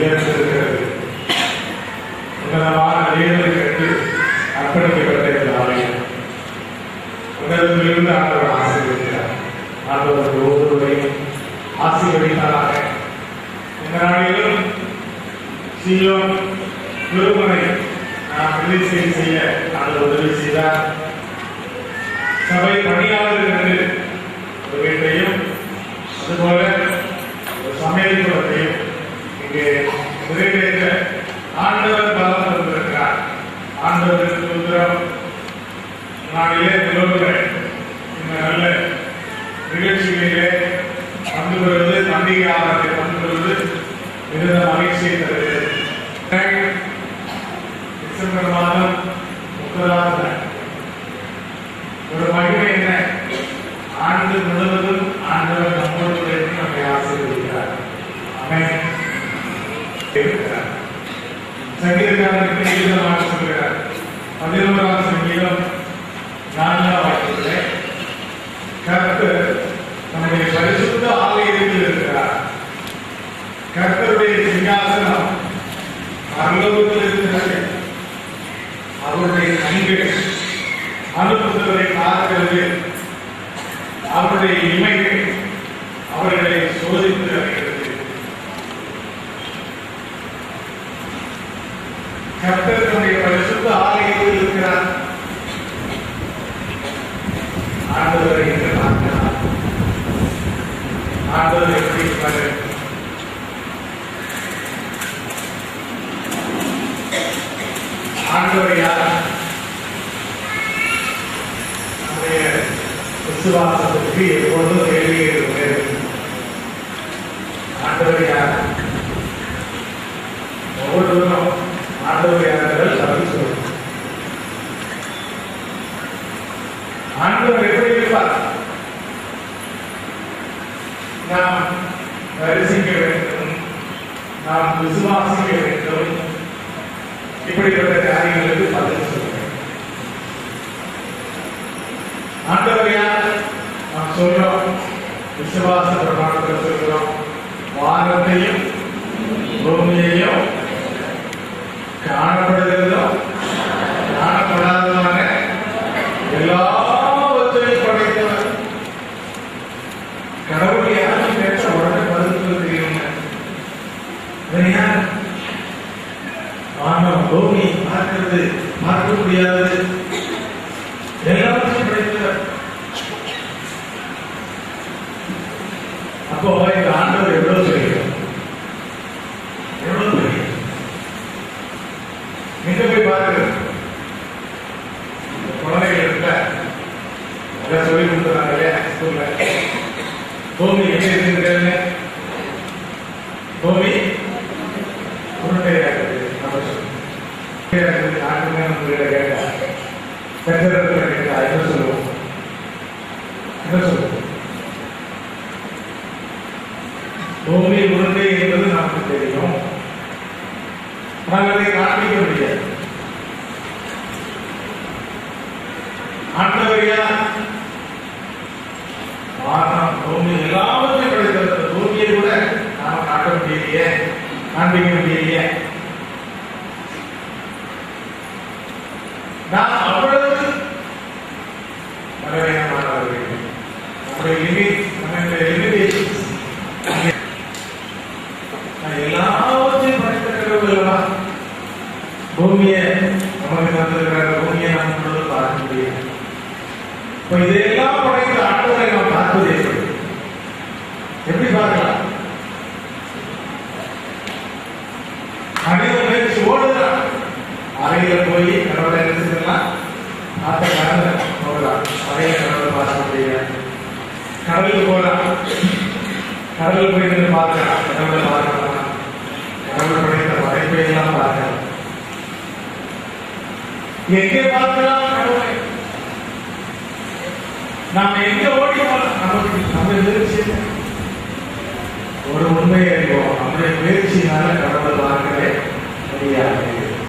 உயர்ந்திருக்கிறது. உன்னதமான தேவனுக்கு அர்ப்பணிக்கப்பட்ட இந்த ஆலயம் உன்னதத்திலிருந்து ஆண்டவர் ஆசீர்வதிக்கிறார். ஆண்டவர் ஒவ்வொருவரையும் ஆசீர்வதித்தாராக. இந்த நாளிலும் சீயோன் திருமணை நாம் விருத்தி செய்ய ஆண்டவர் உதவி செய்தார். சபை பணியாளர்களுக்கு ஒரு வீட்டையும் அதுபோல ஒரு சமையல் குளத்தையும் இங்கே நிறைவேற்ற ஆண்டவர் பலம் தந்திருக்கிறார். ஆண்டவருக்கு சுதந்திரம் நாளிலே நிலவுகிறேன். இந்த நல்ல நிகழ்ச்சிகளிலே பங்கு பெறுவது, பண்டிகை ஆரத்தை பங்கு பெறுவது மிகுந்த மகிழ்ச்சியை தருகிறது. டிசம்பர் மாதம் 30வது ஒரு மகிமை என்ன? ஆண்டு முழுவதும் ஆண்டவர் நம்மோடு நம்மை ஆசீர்வதிக்கிறார். ஆமென். சங்கீதக்காரருக்கு கீதமாக சொல்கிறார். 11ஆம் சங்கீதம் 4ஆம் வாக்கியத்திலே கர்த்தர் நம்முடைய பரிசுத்த ஆலயத்தில் இருக்கிறார். கர்த்தருடைய சிங்காசனம் பரலோகத்தில் இருக்கிறது. அவருடைய கண்கள் அனுப்புகிறவரை பார்க்கிறது. அவருடைய இமைகள் அவர்களை சோதித்து அறிகிறது. கர்த்தர் தன்னுடைய பரிசுத்த ஆலயத்தில் இருக்கிறார். ஆண்டவரை என்று பார்க்கிறார். ஆண்டவர் எப்படி இருப்பாரு? ஆண்டவர் யார்? நம்முடைய விசுவாசத்திற்கு எப்பொழுதும் கேள்விகள். ஆண்டவர் யார்? ஒவ்வொருவரும் ஆண்டவர் யார்கள் பதில் சொல்லுங்கள். ஆண்டவர் எப்படி இருப்பார்? நாம் தரிசிக்க வேண்டும், நாம் விசுவாசிக்க வேண்டும். இப்படிப்பட்ட காரியங்களுக்கு பதில் சொல்லுங்கள். ஆண்டவர் யார்? நாம் சொல்றோம், விசுவாச பிரமாணத்தில் சொல்கிறோம், வானத்தையும் பூமியையும் காணப்படுகிறதோ காணப்படாதமான எல்லாவற்றையும் படைத்தவர். கடவுள் யாரும் கேட்ட உடனே பதில் தெரியும். வானம் பூமி பார்க்கிறது, பார்க்க முடியாது, எல்லாவற்றையும் படைத்தவர். அப்போ இந்த ஆண்டவர் எவ்வளவு தெரியும்? எவ்வளவு தெரியும்? எங்க போய் பாருங்க. குழந்தைகள் இருக்க எல்லாம் சொல்லி கொடுத்துறாங்க இல்லையா ஸ்கூல்ல. பூமி எங்க இருக்குன்னு பூமி உருண்டையாக்குது. நாட்டுமே உங்ககிட்ட கேட்டா பெற்றோர்கள் கேட்டா என்ன சொல்லுவோம்? என்ன சொல்லுவோம்? பூமி உருண்டை என்பது நமக்கு தெரியும், ஆனால் அதை காண்பிக்க முடியாது. ஆண்டவர் யார்? வானம் பூமி எல்லாவற்றையும் படைத்த பூமியை கூட நாம காட்ட முடியலையே, காண்பிக்க முடியலையே. நாம் அவ்வளவு பலவீனமானவர்கள். நம்முடைய லிமிடேஷன்ஸ் எல்லாவற்றையும் படைத்த கடவுள் பூமியை நமக்கு தந்திருக்கிற பூமியை நாம் முழுவதும் பார்க்க முடியும். இப்ப இதையெல்லாம் படைத்த ஆண்டவரை நாம் பார்ப்பது எப்படி பார்க்கலாம்? மனித முயற்சி ஓடுதான். அறையில போய் கடவுளை நினைச்சுக்கலாம், ஆத்த கடலை போகலாம், அறையில கடவுளை பார்க்க முடியாது. கடலுக்கு போகலாம், கடலுக்கு போய் நின்று பார்க்கலாம், கடவுளை பார்க்கலாம், கடவுள் படைத்த படைப்பை எல்லாம் பார்க்கலாம். எங்கே பார்க்கலாம் கடவுளை? நாம் எங்க ஓடி போகலாம்? நமக்கு நம்ம எதிர்த்து ஒரு உண்மையை அறிவோம். நம்முடைய